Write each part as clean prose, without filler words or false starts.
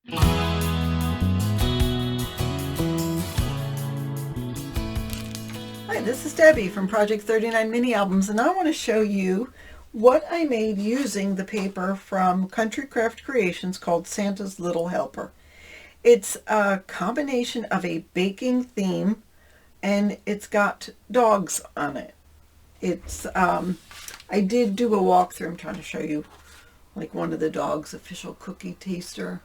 Hi, this is Debbie from Project 39 Mini Albums, and I want to show you what I made using the paper from Country Craft Creations called Santa's Little Helper. It's a combination of a baking theme and it's got dogs on it. I did do a walkthrough. I'm trying to show you like one of the dogs' official cookie taster.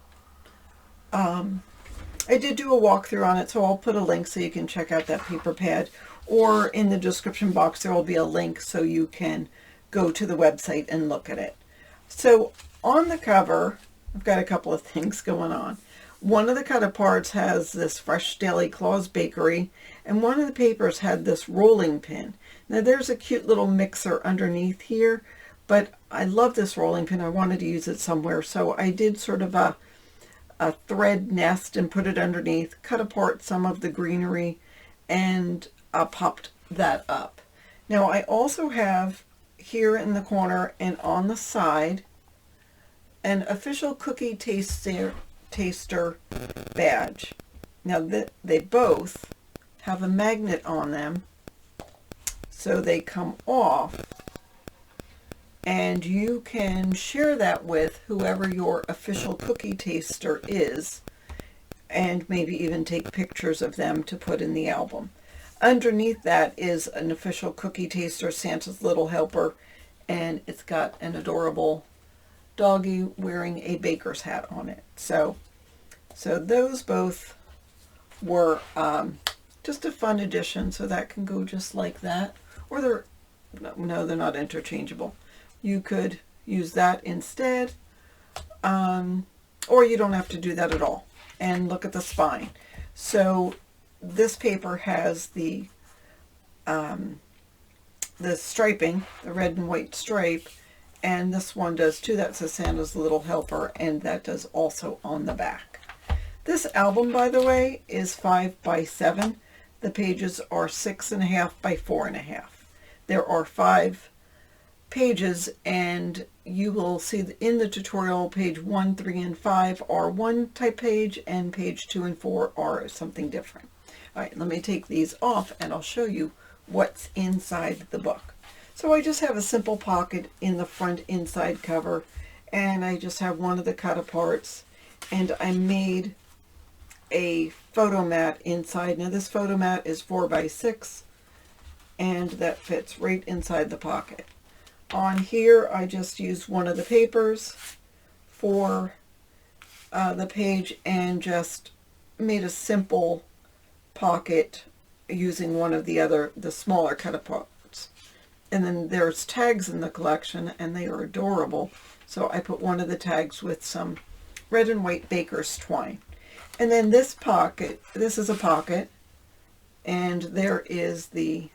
I did do a walkthrough on it, so I'll put a link so you can check out that paper pad, or in the description box there will be a link so you can go to the website and look at it. So on the cover, I've got a couple of things going on. One of the cut aparts has this Fresh Daily Claus Bakery, and one of the papers had this rolling pin. Now there's a cute little mixer underneath here, but I love this rolling pin. I wanted to use it somewhere, so I did sort of a thread nest and put it underneath, cut apart some of the greenery, and popped that up. Now I also have here in the corner and on the side an official cookie taster badge. Now they both have a magnet on them, so they come off, and you can share that with whoever your official cookie taster is, and maybe even take pictures of them to put in the album. Underneath that is an official cookie taster, Santa's Little Helper, and it's got an adorable doggy wearing a baker's hat on it. So those both were just a fun addition, so that can go just like that. Or they're not interchangeable. You could use that instead, or you don't have to do that at all. And look at the spine. So this paper has the striping, the red and white stripe, and this one does too. That says Santa's Little Helper, and that does also on the back. This album, by the way, is 5 by 7. The pages are 6.5 by 4.5. There are 5 pages, and you will see in the tutorial page 1, 3, and 5 are one type page, and page 2 and 4 are something different. All right, let me take these off and I'll show you what's inside the book. So I just have a simple pocket in the front inside cover, and I just have one of the cut aparts, and I made a photo mat inside. Now this photo mat is 4 by 6, and that fits right inside the pocket. On here I just used one of the papers for the page and just made a simple pocket using one of the smaller cut aparts. And then there's tags in the collection, and they are adorable, so I put one of the tags with some red and white baker's twine. And then this pocket, this is a pocket, and there is the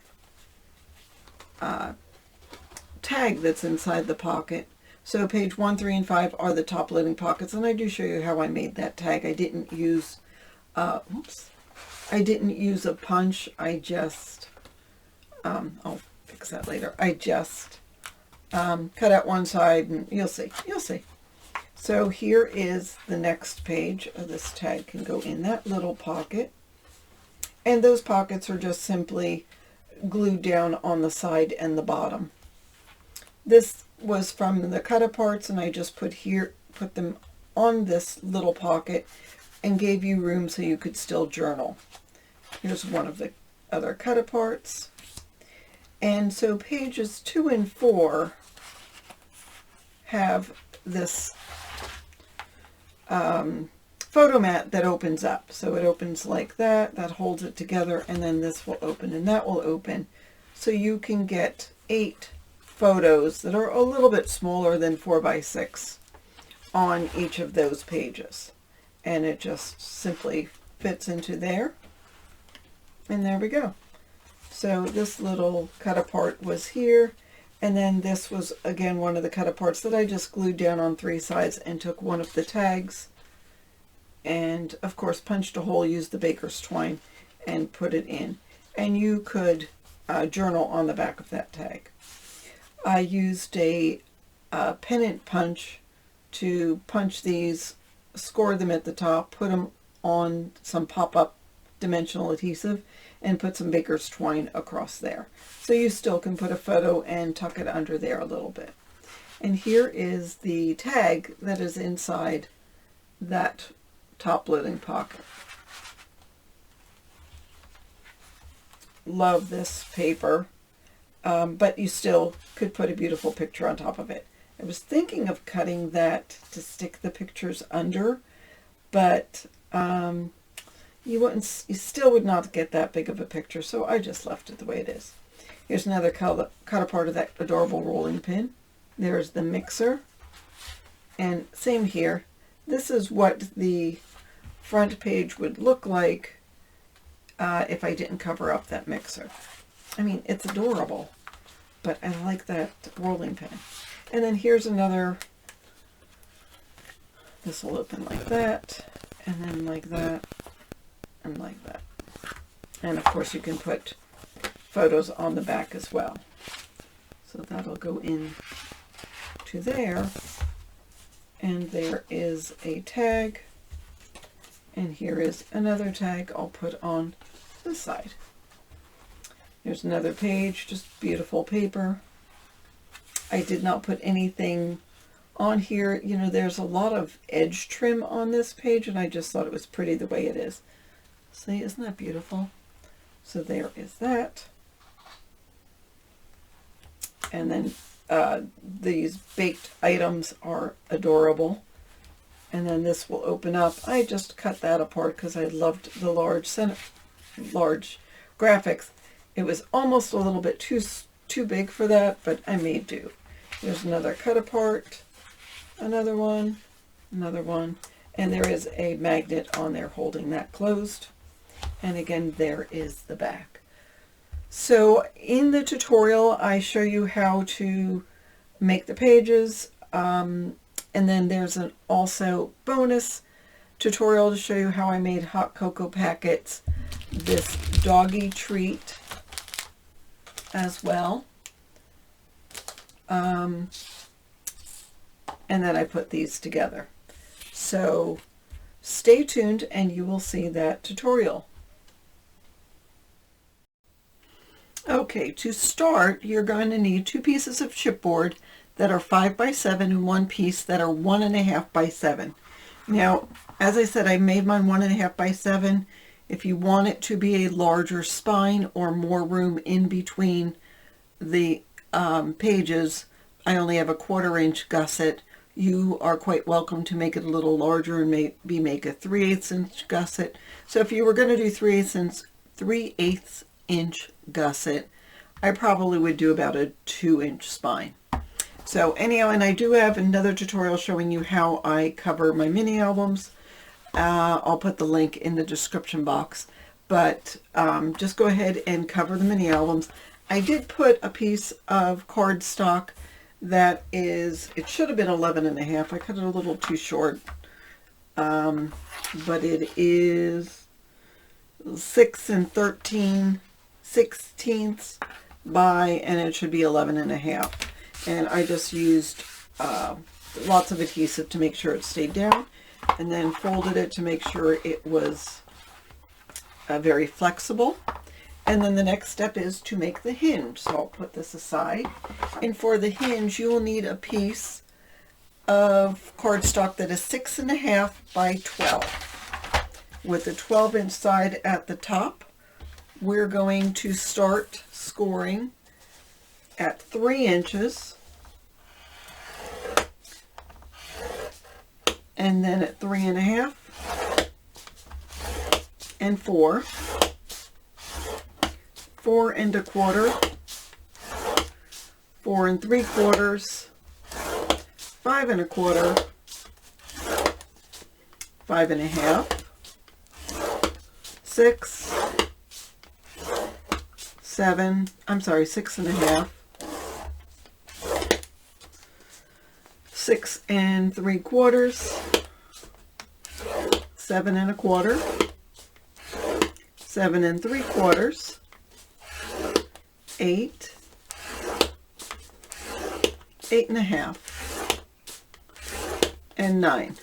tag that's inside the pocket. So page 1, 3, and 5 are the top loading pockets, and I do show you how I made that tag. I didn't use a punch. I just I'll fix that later. I just cut out one side, and you'll see. So here is the next page. This tag can go in that little pocket, and those pockets are just simply glued down on the side and the bottom. This was from the cut aparts, and I just put them on this little pocket and gave you room so you could still journal. Here's one of the other cut aparts. And so pages 2 and 4 have this photo mat that opens up. So it opens like that, that holds it together, and then this will open and that will open. So you can get 8 photos that are a little bit smaller than 4 by 6 on each of those pages. And it just simply fits into there. And there we go. So this little cut apart was here, and then this was again one of the cut aparts that I just glued down on 3 sides and took one of the tags and of course punched a hole, used the baker's twine, and put it in. And you could journal on the back of that tag. I used a pennant punch to punch these score them at the top, put them on some pop-up dimensional adhesive, and put some baker's twine across there. So you still can put a photo and tuck it under there a little bit. And here is the tag that is inside that top loading pocket. Love this paper, but you still could put a beautiful picture on top of it. I was thinking of cutting that to stick the pictures under, but you still would not get that big of a picture, so I just left it the way it is. Here's another cut apart of that adorable rolling pin. There's the mixer, and same here. This is what the front page would look like if I didn't cover up that mixer. I mean, it's adorable, but I like that rolling pin. And then here's another, this will open like that, and then like that, and like that. And of course you can put photos on the back as well. So that'll go in to there. And there is a tag. And here is another tag I'll put on this side. Here's another page, just beautiful paper. I did not put anything on here. You know, there's a lot of edge trim on this page, and I just thought it was pretty the way it is. See, isn't that beautiful? So there is that. And then these baked items are adorable. And then this will open up. I just cut that apart because I loved the large graphics. It was almost a little bit too big for that, but I made do. There's another cut apart, another one, and there is a magnet on there holding that closed. And again, there is the back. So in the tutorial, I show you how to make the pages, and then there's an also bonus tutorial to show you how I made hot cocoa packets, this doggy treat as well. And then I put these together. So stay tuned and you will see that tutorial. Okay, to start, you're going to need 2 pieces of chipboard that are 5 by 7 and 1 piece that are 1.5 by 7. Now, as I said, I made mine 1.5 by 7. If you want it to be a larger spine or more room in between the pages, I only have a 1/4 inch gusset. You are quite welcome to make it a little larger and maybe make a 3/8 inch gusset. So if you were going to do 3/8 inch gusset, I probably would do about a 2 inch spine. So anyhow, and I do have another tutorial showing you how I cover my mini albums. I'll put the link in the description box, but just go ahead and cover the mini albums. I did put a piece of cardstock that is, it should have been 11.5. I cut it a little too short, but it is 6 13/16 by, and it should be 11.5. And I just used lots of adhesive to make sure it stayed down, and then folded it to make sure it was very flexible. And then the next step is to make the hinge. So I'll put this aside. And for the hinge, you will need a piece of cardstock that is 6.5 by 12. With the 12-inch side at the top, we're going to start scoring at 3 inches. And then at 3.5 and 4. 4 1/4, 4 3/4, 5 1/4, 5 1/2, 6, 7, I'm sorry, 6 1/2, 6 3/4, 7 1/4, 7 3/4, 8, 8 1/2, and 9.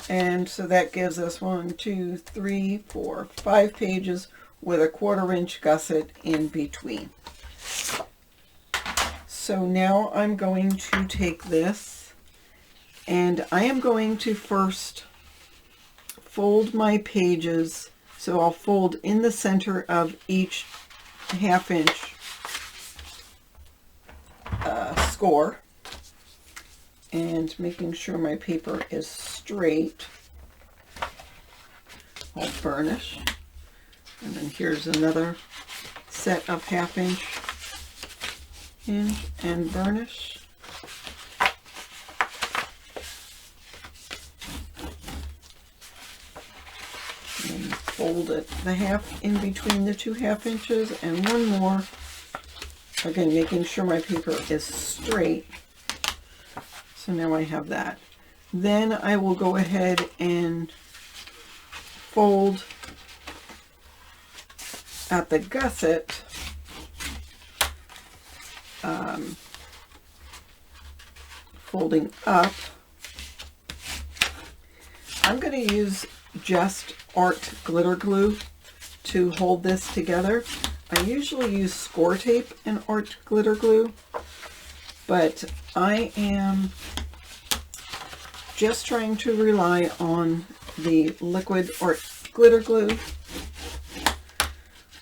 And so that gives us 1, 2, 3, 4, 5 pages with a 1/4 inch gusset in between. So now I'm going to take this and I am going to first fold my pages. So I'll fold in the center of each 1/2 inch score, and making sure my paper is straight. I'll burnish, and then here's another set of 1/2 inch hinge and burnish. And fold it the half in between the 2 1/2 inches, and one more, again making sure my paper is straight. So now I have that. Then I will go ahead and fold at the gusset folding up. I'm going to use just art glitter glue to hold this together. I usually use score tape and art glitter glue, but I am just trying to rely on the liquid art glitter glue.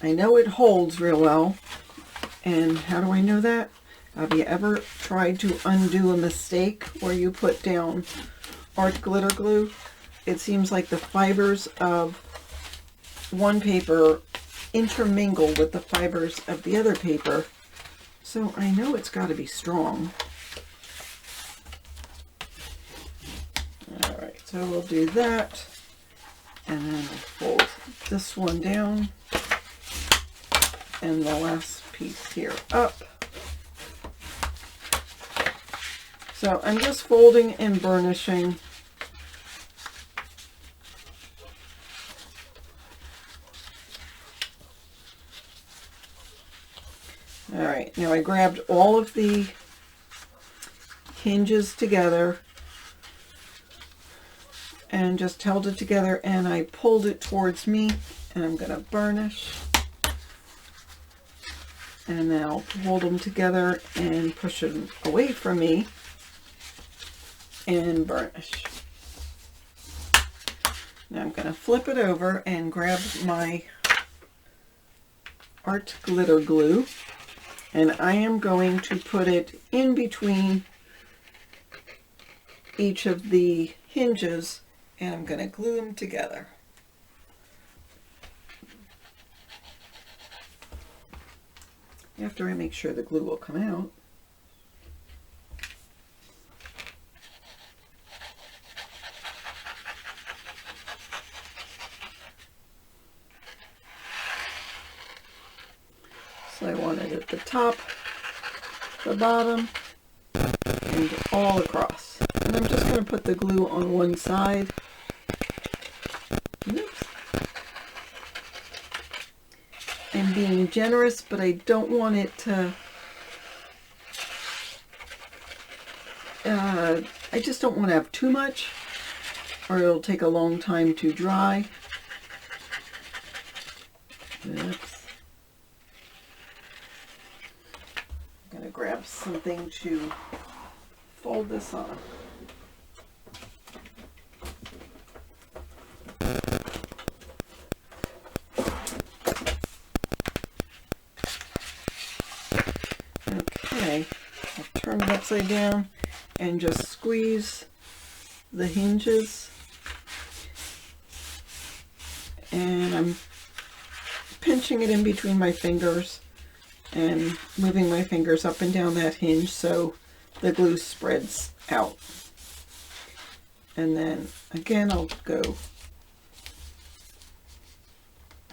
I know it holds real well. And how do I know that? Have you ever tried to undo a mistake where you put down art glitter glue? It seems like the fibers of one paper intermingle with the fibers of the other paper. So I know it's got to be strong. All right, so we'll do that. And then I'll fold this one down and the last piece here up. So I'm just folding and burnishing. All right, now I grabbed all of the hinges together and just held it together, and I pulled it towards me, and I'm going to burnish. And then I'll hold them together and push them away from me and burnish. Now I'm going to flip it over and grab my art glitter glue, and I am going to put it in between each of the hinges, and I'm going to glue them together. After I make sure the glue will come out. So I want it at the top, the bottom, and all across. And I'm just going to put the glue on one side. Oops. I'm being generous, but I don't want it to, I just don't want to have too much, or it'll take a long time to dry. Oops. I'm going to grab something to fold this on. Okay, I'll turn it upside down and just squeeze the hinges, and I'm pinching it in between my fingers and moving my fingers up and down that hinge so the glue spreads out. And then again I'll go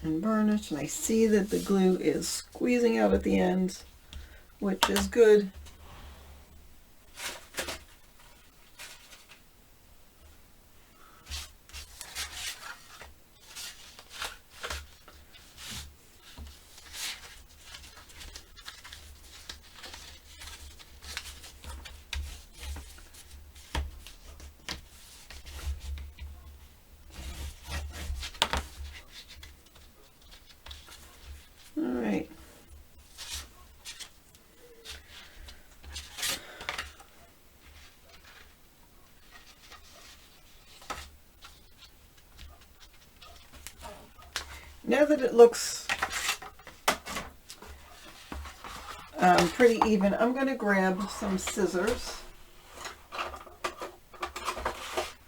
and burnish, and I see that the glue is squeezing out at the ends, which is good. Now that it looks pretty even, I'm going to grab some scissors.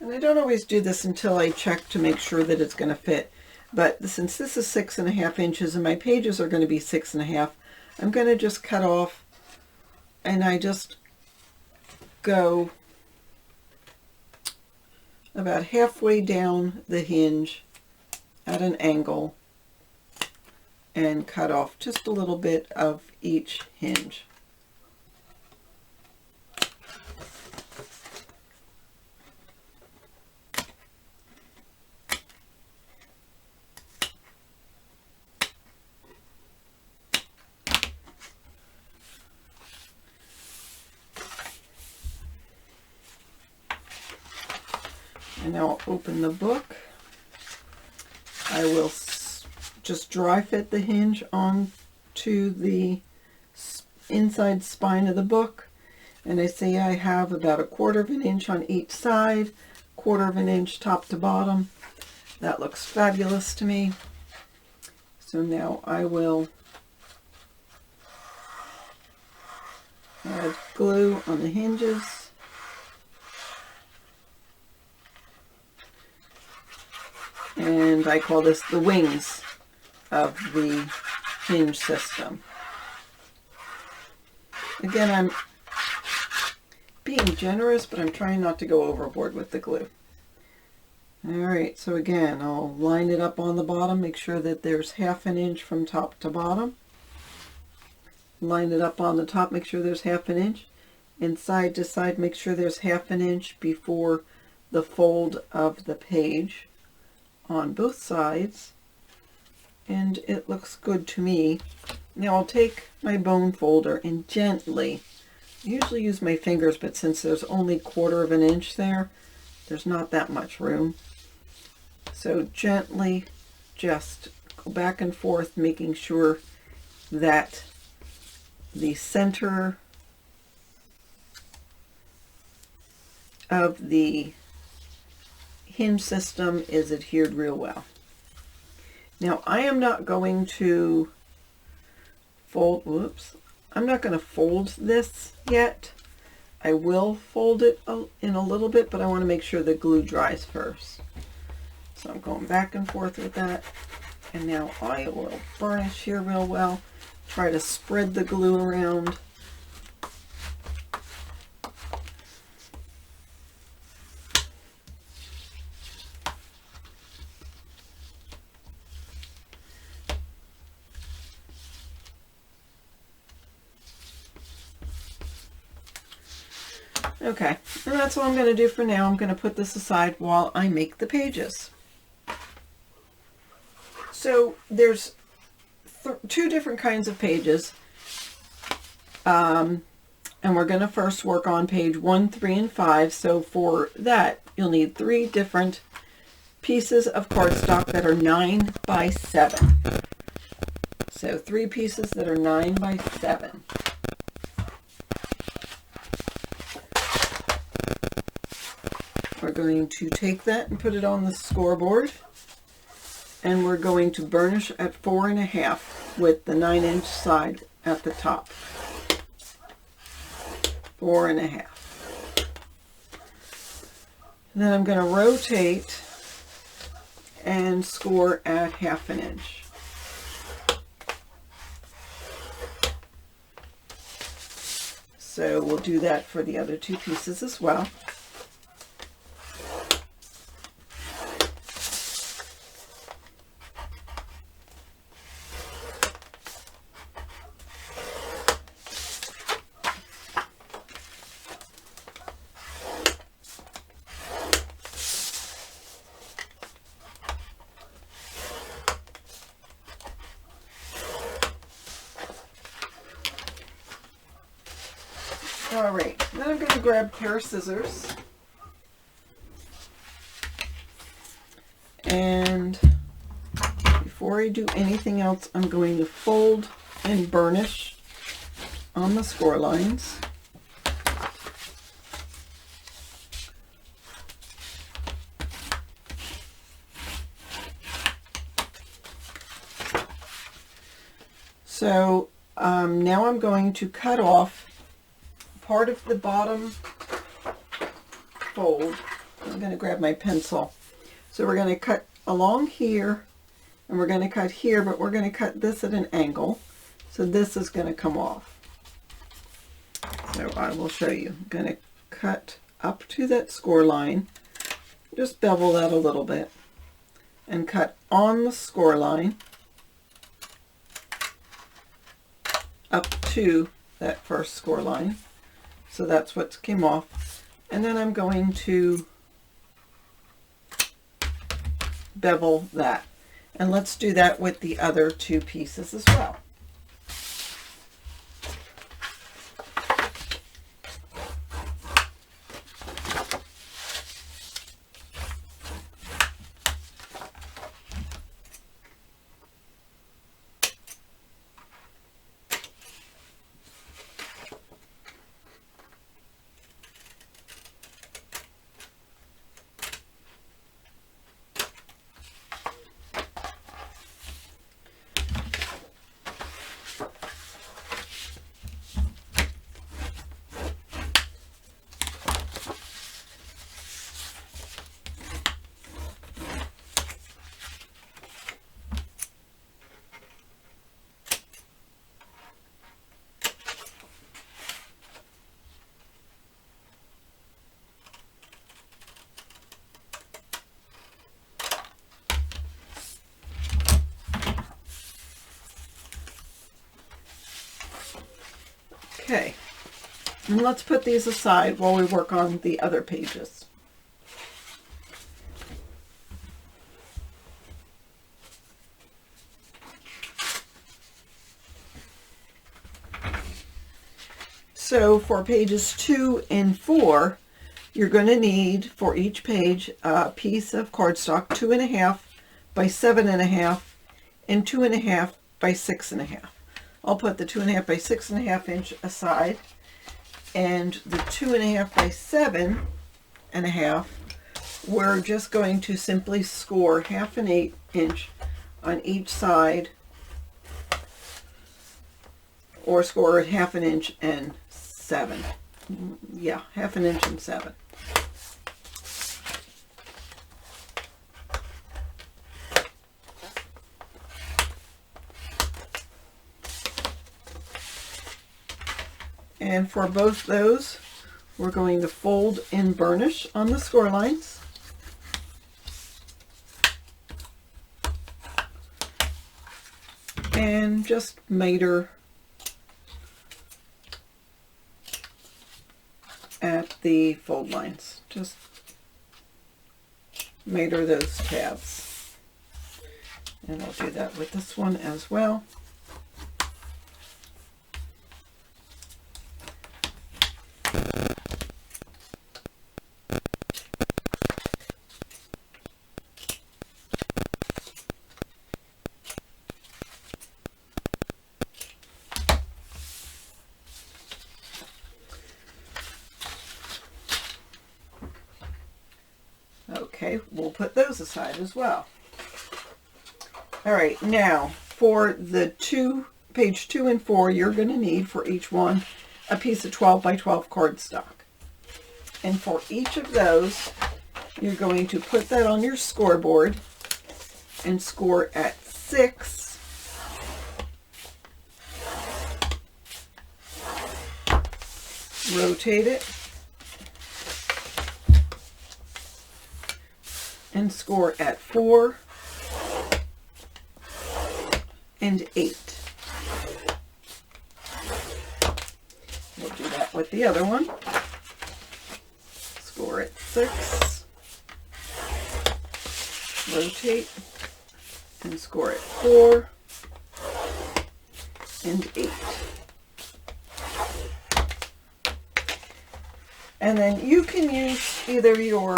And I don't always do this until I check to make sure that it's going to fit. But since this is 6.5 inches and my pages are going to be 6.5, I'm going to just cut off, and I just go about halfway down the hinge at an angle and cut off just a little bit of each hinge. And now I'll open the book. I will just dry fit the hinge onto the inside spine of the book. And I say I have about 1/4 of an inch on each side, 1/4 of an inch top to bottom. That looks fabulous to me. So now I will add glue on the hinges. And I call this the wings of the hinge system. Again, I'm being generous, but I'm trying not to go overboard with the glue. Alright, so again, I'll line it up on the bottom, make sure that there's 1/2 an inch from top to bottom. Line it up on the top, make sure there's 1/2 an inch. And side to side, make sure there's 1/2 an inch before the fold of the page on both sides, and it looks good to me. Now I'll take my bone folder and gently, I usually use my fingers, but since there's only 1/4 of an inch there, there's not that much room. So gently just go back and forth, making sure that the center of the hinge system is adhered real well. Now I am not going to fold, I'm not going to fold this yet. I will fold it in a little bit, but I want to make sure the glue dries first. So I'm going back and forth with that. And now I will burnish here real well. Try to spread the glue around. Okay, and that's what I'm going to do for now. I'm going to put this aside while I make the pages. So there's two different kinds of pages, and we're going to first work on page 1, 3, and 5. So for that, you'll need 3 different pieces of cardstock that are 9 by 7. So 3 pieces that are 9 by 7. We're going to take that and put it on the scoreboard, and we're going to burnish at 4.5 with the 9-inch side at the top. 4.5. Then I'm going to rotate and score at 1/2 an inch. So we'll do that for the other 2 pieces as well. All right, then I'm going to grab a pair of scissors, and before I do anything else, I'm going to fold and burnish on the score lines. So now I'm going to cut off part of the bottom fold. I'm going to grab my pencil. So we're going to cut along here, and we're going to cut here, but we're going to cut this at an angle. So this is going to come off. So I will show you. I'm going to cut up to that score line, just bevel that a little bit, and cut on the score line up to that first score line. So that's what came off. And then I'm going to bevel that. And let's do that with the other two pieces as well. Okay, and let's put these aside while we work on the other pages. So for pages 2 and 4, you're going to need for each page a piece of cardstock 2.5 by 7.5 and 2.5 by 6.5. I'll put the 2.5 by 6.5 inch aside, and the 2.5 by 7.5, we're just going to simply score 1/2 inch on each side, or score at 1/2 inch and 7. Yeah, 1/2 inch and 7. And for both those, we're going to fold in burnish on the score lines. And just miter at the fold lines. Just miter those tabs. And I'll do that with this one as well. Okay, we'll put those aside as well. All right, now for the page 2 and 4, you're going to need for each one a piece of 12 by 12 cardstock. And for each of those, you're going to put that on your scoreboard and score at 6. Rotate it. And score at 4 and 8. We'll do that with the other one. Score at 6, rotate, and score at 4 and 8. And then you can use either your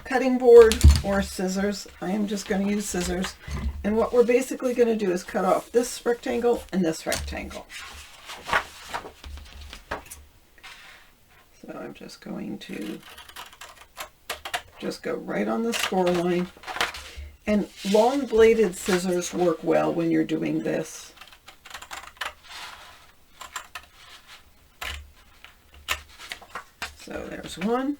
cutting board or scissors. I am just going to use scissors. And what we're basically going to do is cut off this rectangle and this rectangle. So I'm just going to just go right on the score line. And long bladed scissors work well when you're doing this. There's one.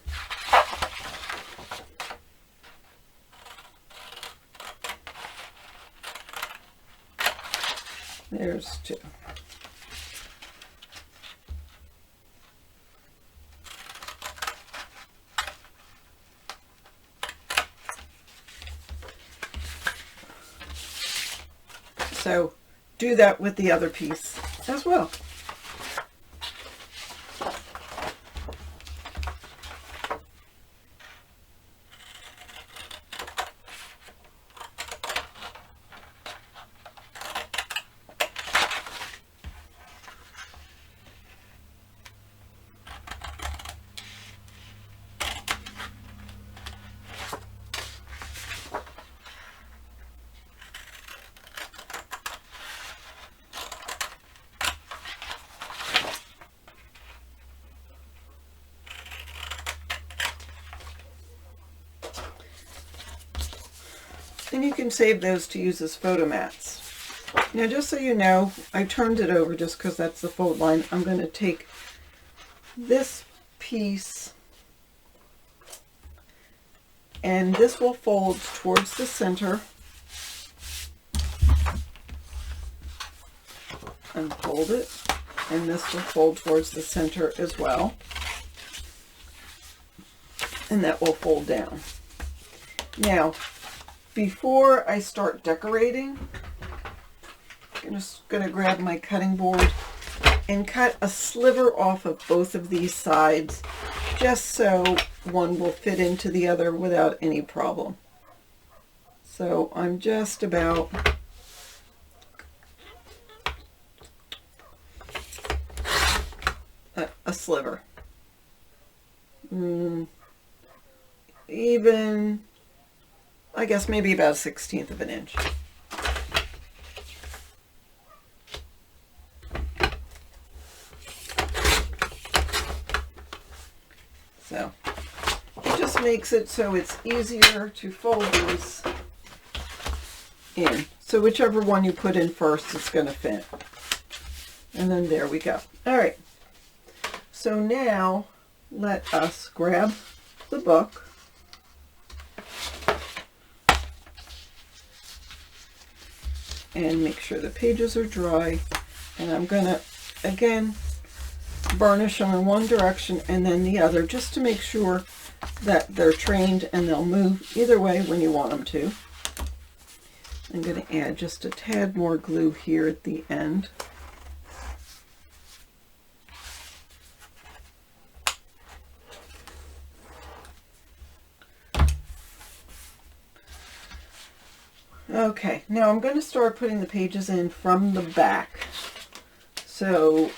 There's two. So do that with the other piece as well. And you can save those to use as photo mats. Now, just so you know, I turned it over just because that's the fold line. I'm going to take this piece, and this will fold towards the center. Unfold it, and this will fold towards the center as well. And that will fold down. Now, before I start decorating, I'm just going to grab my cutting board and cut a sliver off of both of these sides, just so one will fit into the other without any problem. So I'm just about a sliver. Even, I guess maybe about 1/16 of an inch. So it just makes it so it's easier to fold these in. So whichever one you put in first, it's going to fit. And then there we go. All right. So now let us grab the book. And make sure the pages are dry. And I'm going to, again, burnish them in one direction and then the other, just to make sure that they're trained and they'll move either way when you want them to. I'm going to add just a tad more glue here at the end. Okay, now I'm going to start putting the pages in from the back. So,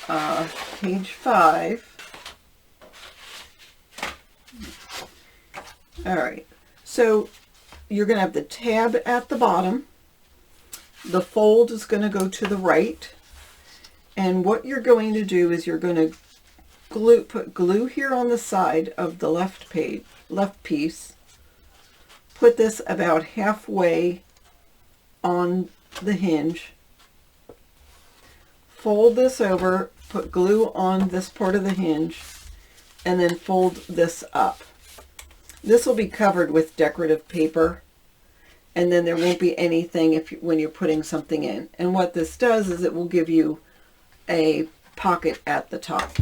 page 5. All right, so you're going to have the tab at the bottom. The fold is going to go to the right. And what you're going to do is you're going to put glue here on the side of the left piece. Put this about halfway on the hinge. Fold this over, put glue on this part of the hinge, and then fold this up. This will be covered with decorative paper, and then there won't be anything when you're putting something in. And what this does is it will give you a pocket at the top.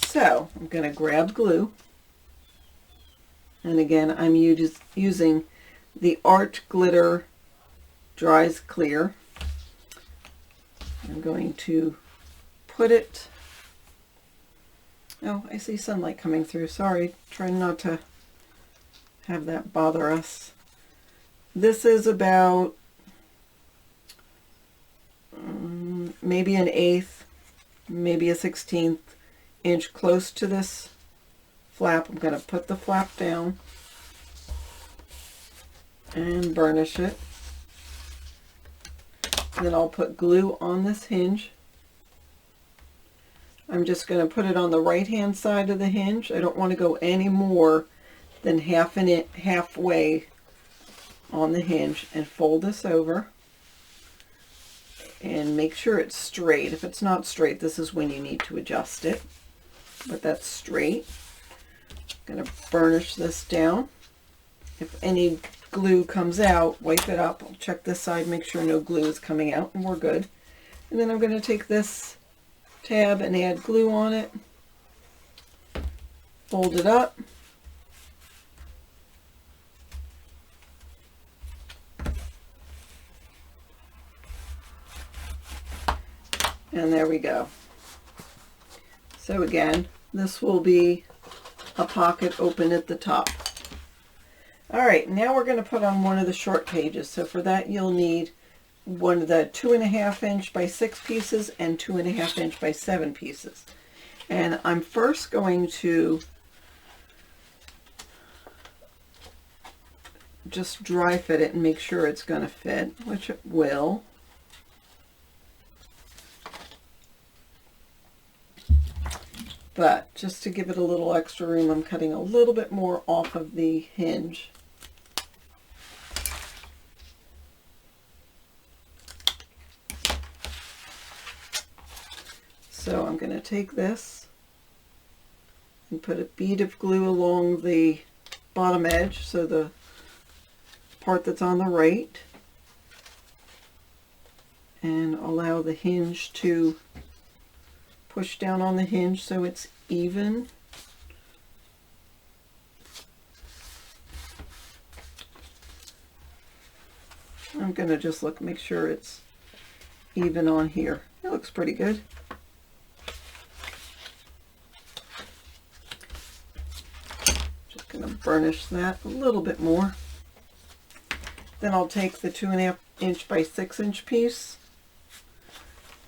So I'm going to grab glue, and again I'm using the Art Glitter Dries Clear. I'm going to put it, oh, I see sunlight coming through, sorry, trying not to have that bother us. This is about maybe an 1/8, maybe a 1/16 inch close to this flap. I'm going to put the flap down and burnish it. Then I'll put glue on this hinge. I'm just going to put it on the right hand side of the hinge. I don't want to go any more than halfway on the hinge, and fold this over and make sure it's straight. If it's not straight, this is when you need to adjust it. but that's straight. I'm going to burnish this down. If any glue comes out, wipe it up. I'll check this side, make sure no glue is coming out, and we're good. And then I'm going to take this tab and add glue on it. Fold it up. And there we go. So again, this will be a pocket open at the top. All right, now we're going to put on one of the short pages. So for that, you'll need one of the 2.5 inch by 6 pieces and 2.5 inch by 7 pieces. And I'm first going to just dry fit it and make sure it's going to fit, which it will. But just to give it a little extra room, I'm cutting a little bit more off of the hinge. So I'm going to take this and put a bead of glue along the bottom edge, so the part that's on the right, and allow the hinge to push down on the hinge so it's even. I'm going to just make sure it's even on here. It looks pretty good. Just going to burnish that a little bit more. Then I'll take the 2.5 inch by 6 inch piece,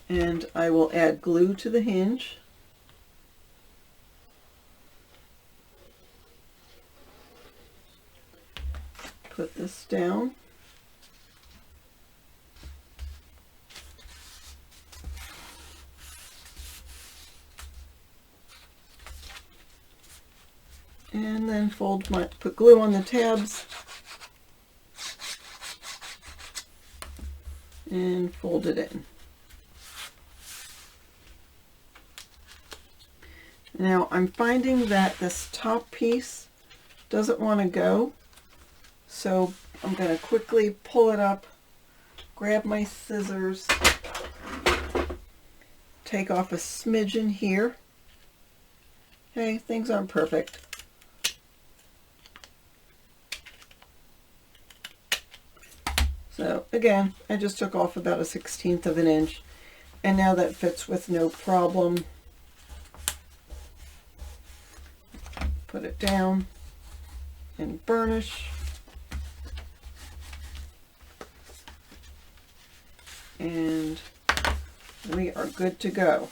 and I will add glue to the hinge. Put this down. And then put glue on the tabs and fold it in. Now I'm finding that this top piece doesn't want to go, so I'm going to quickly pull it up, grab my scissors, take off a smidgen here. Okay, things aren't perfect. So again, I just took off about 1/16 of an inch, and now that fits with no problem. Put it down and burnish. And we are good to go.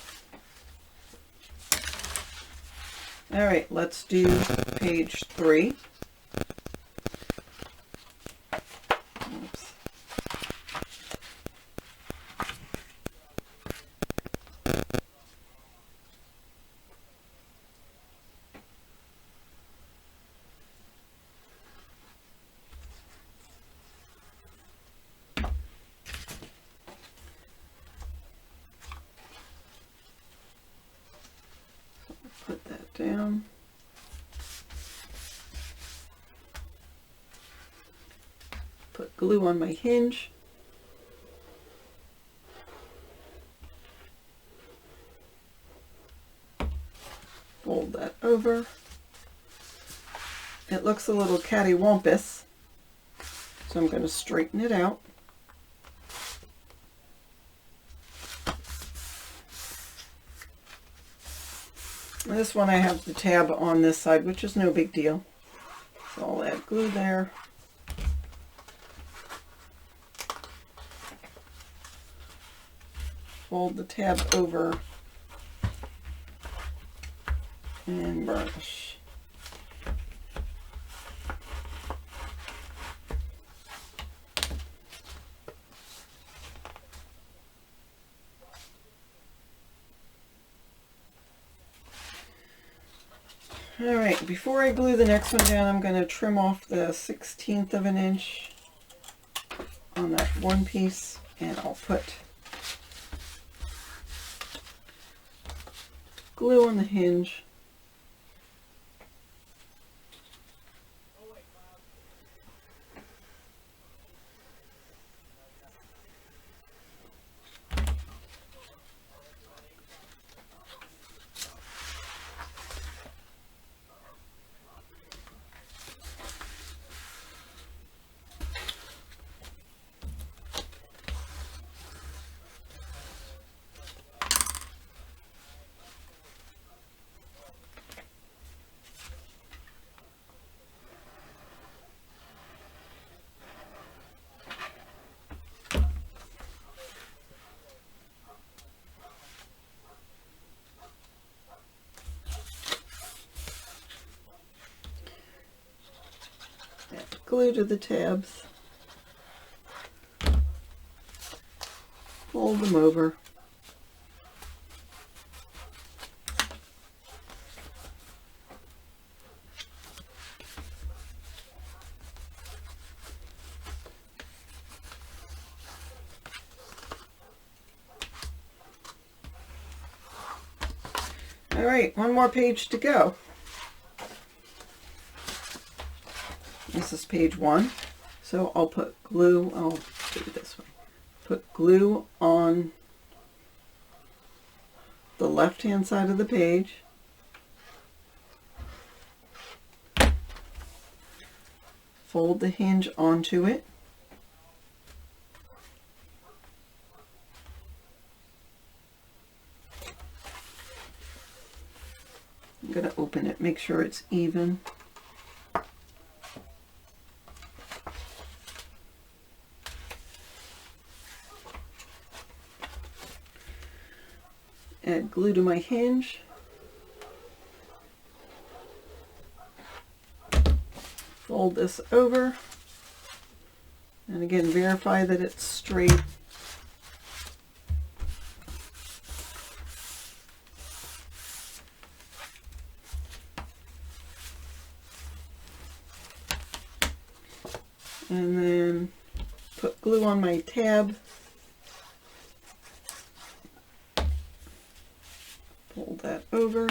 All right, let's do page 3. Oops. Put that down. Put glue on my hinge. Fold that over. It looks a little cattywampus, so I'm going to straighten it out. This one I have the tab on this side, which is no big deal. So I'll add glue there. Fold the tab over and burnish. All right, before I glue the next one down, I'm going to trim off the 1/16 of an inch on that one piece, and I'll put glue on the hinge. Add glue to the tabs. Fold them over. All right, one more page to go. This is page 1. So I'll put glue, I'll do it this way. Put glue on the left-hand side of the page. Fold the hinge onto it. I'm going to open it, make sure it's even. Add glue to my hinge. Fold this over. And again, verify that it's straight. And then put glue on my tab. Fold that over.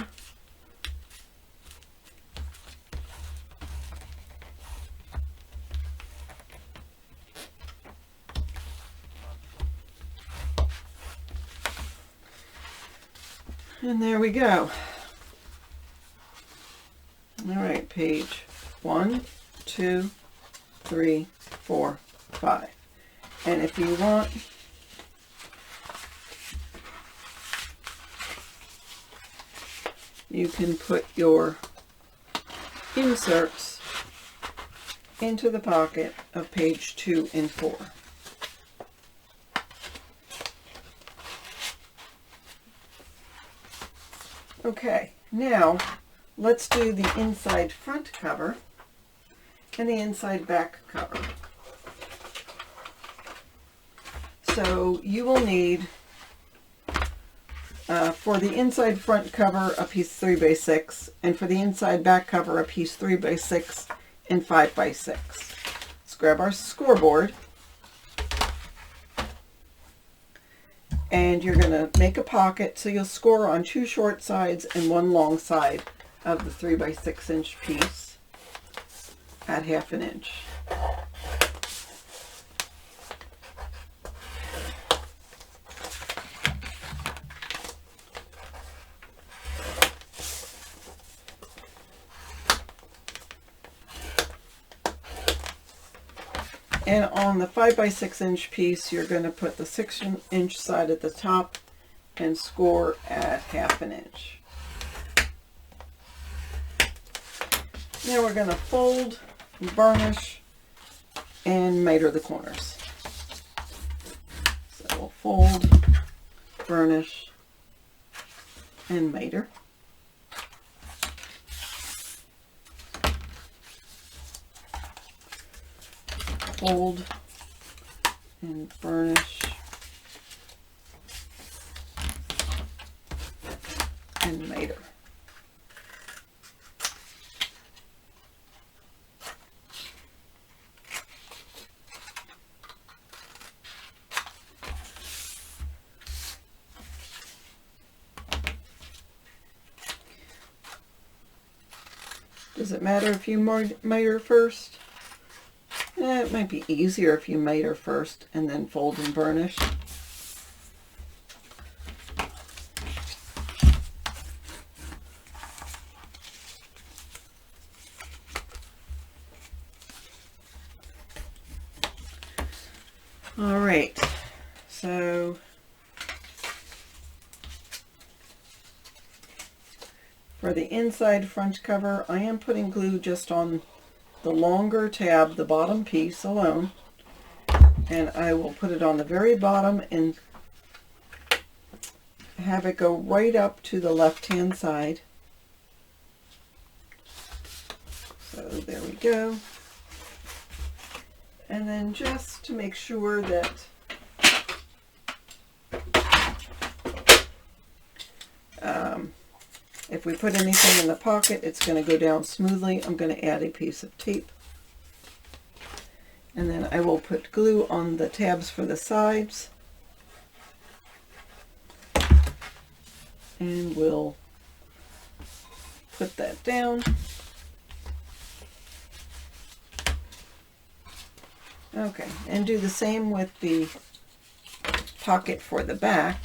And there we go. All right, page 1, 2, 3, 4, 5. And if you want, you can put your inserts into the pocket of page 2 and 4. Okay, now let's do the inside front cover and the inside back cover. So you will need, for the inside front cover, a piece 3x6, and for the inside back cover, a piece 3x6 and 5x6. Let's grab our scoreboard, and you're going to make a pocket, so you'll score on 2 short sides and 1 long side of the 3x6 inch piece at 1/2 inch. And on the 5x6 inch piece, you're going to put the 6 inch side at the top and score at 1/2 inch. Now we're going to fold, burnish, and miter the corners. So we'll fold, burnish, and miter. Fold and burnish and miter. Does it matter if you miter first? It might be easier if you miter first and then fold and burnish. All right, so for the inside front cover, I am putting glue just on the longer tab, the bottom piece alone, and I will put it on the very bottom and have it go right up to the left-hand side. So there we go. And then just to make sure that if we put anything in the pocket, it's going to go down smoothly, I'm going to add a piece of tape. And then I will put glue on the tabs for the sides. And we'll put that down. Okay, and do the same with the pocket for the back.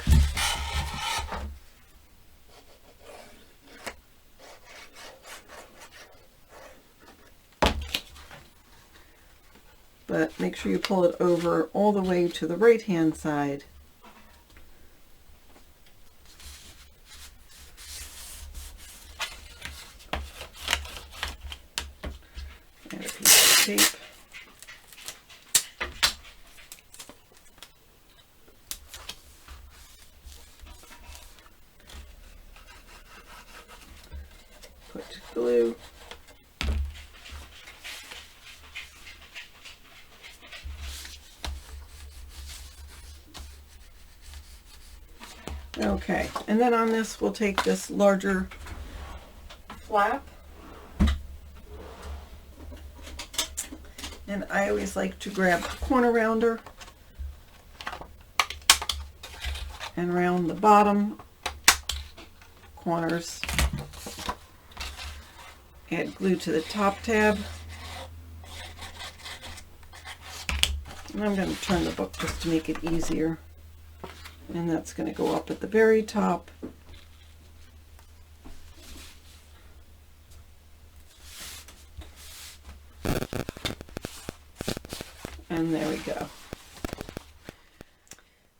But make sure you pull it over all the way to the right hand side. Add a piece of tape. Put glue. Okay, and then on this we'll take this larger flap, and I always like to grab the corner rounder and round the bottom corners, add glue to the top tab, and I'm going to turn the book just to make it easier. And that's going to go up at the very top. And there we go.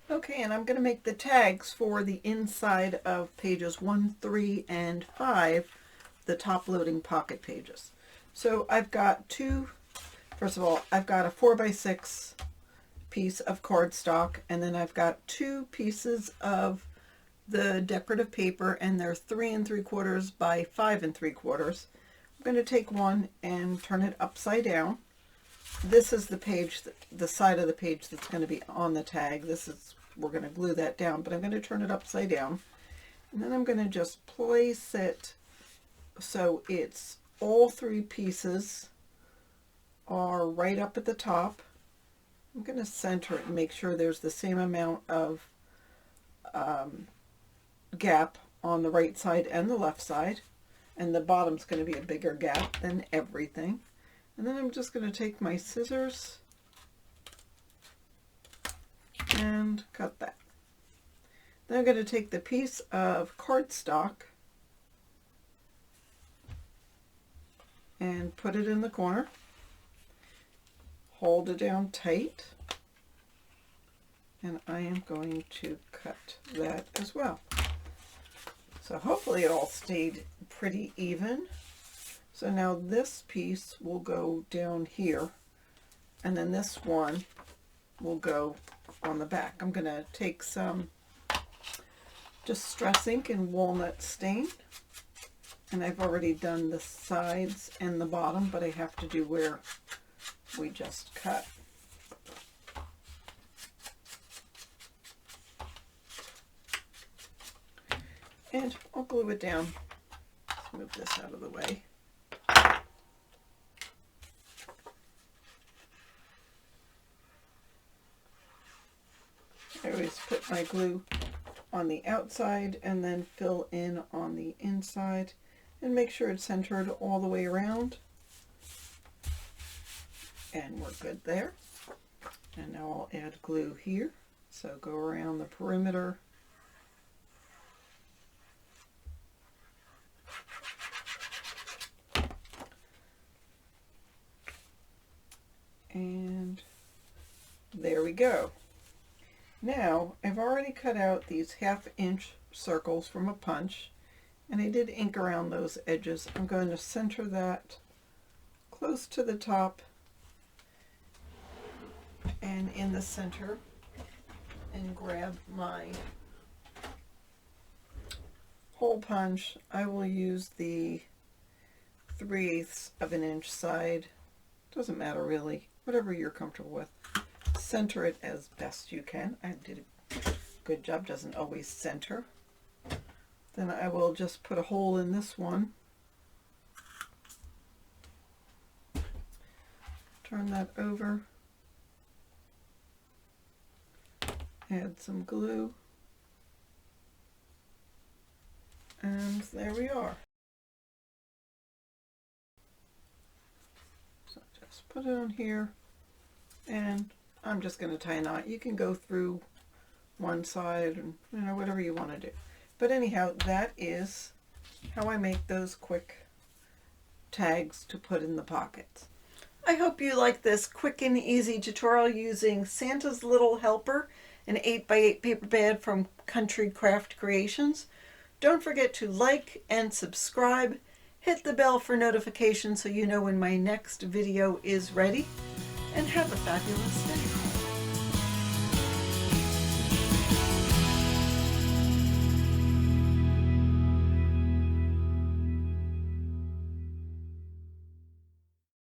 Okay, and I'm going to make the tags for the inside of pages 1, 3, and 5, the top loading pocket pages. So I've got first of all, I've got a 4x6 piece of cardstock, and then I've got 2 pieces of the decorative paper, and they're 3 3/4 by 5 3/4. I'm going to take one and turn it upside down. This is the page, the side of the page that's going to be on the tag. We're going to glue that down, but I'm going to turn it upside down, and then I'm going to just place it so it's all 3 pieces are right up at the top. I'm going to center it and make sure there's the same amount of gap on the right side and the left side, and the bottom's going to be a bigger gap than everything. And then I'm just going to take my scissors and cut that. Then I'm going to take the piece of cardstock and put it in the corner. Hold it down tight, and I am going to cut that as well. So hopefully it all stayed pretty even. So now this piece will go down here, and then this one will go on the back. I'm going to take some Distress ink and walnut stain, and I've already done the sides and the bottom, but I have to do where we just cut. And I'll glue it down. Let's move this out of the way. I always put my glue on the outside and then fill in on the inside and make sure it's centered all the way around. And we're good there. And now I'll add glue here. So go around the perimeter. And there we go. Now I've already cut out these 1/2 inch circles from a punch, and I did ink around those edges. I'm going to center that close to the top and in the center, and grab my hole punch. I will use the 3/8 of an inch side. Doesn't matter really. whatever you're comfortable with. Center it as best you can. I did a good job, doesn't always center. Then I will just put a hole in this one. Turn that over. Add some glue. And there we are. So just put it on here, and I'm just going to tie a knot. You can go through one side and whatever you want to do. But anyhow, that is how I make those quick tags to put in the pockets. I hope you like this quick and easy tutorial using Santa's Little Helper, an 8x8 paper bag from Country Craft Creations. Don't forget to like and subscribe. Hit the bell for notifications so you know when my next video is ready. And have a fabulous day.